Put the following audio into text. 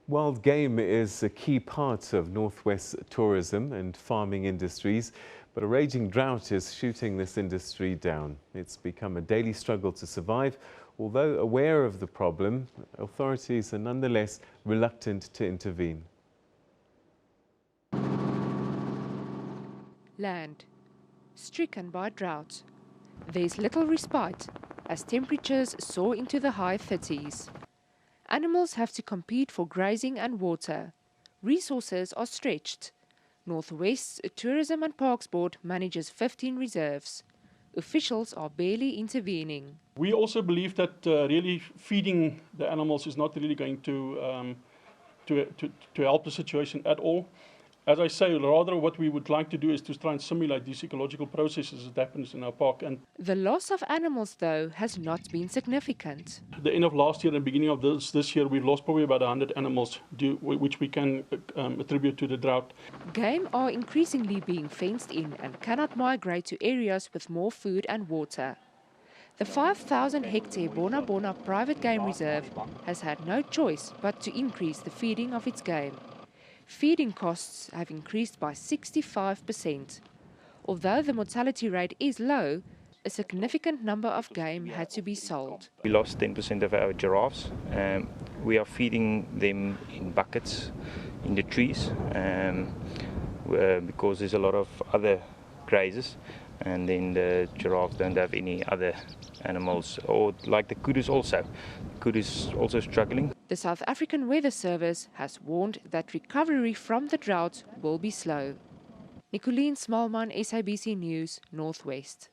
Wild game is a key part of Northwest tourism and farming industries, but a raging drought is shooting this industry down. It's become a daily struggle to survive. Although aware of the problem, authorities are nonetheless reluctant to intervene. Land stricken by drought. There's little respite as temperatures soar into the high 30s. Animals have to compete for grazing and water. Resources are stretched. Northwest's Tourism and Parks Board manages 15 reserves. Officials are barely intervening. We also believe that really feeding the animals is not really going to help the situation at all. As I say, rather what we would like to do is to try and simulate these ecological processes that happens in our park. And the loss of animals, though, has not been significant. at the end of last year and beginning of this year, we've lost probably about 100 animals, which we can attribute to the drought. Game are increasingly being fenced in and cannot migrate to areas with more food and water. The 5,000-hectare Bona Bona private game reserve has had no choice but to increase the feeding of its game. Feeding costs have increased by 65%. Although the mortality rate is low, a significant number of game had to be sold. We lost 10% of our giraffes. We are feeding them in buckets in the trees because there's a lot of other grazers, and then the giraffes don't have any other animals, or like the kudus also. The kudus also struggling. The South African Weather Service has warned that recovery from the drought will be slow. Nicolene Smallman, SABC News, Northwest.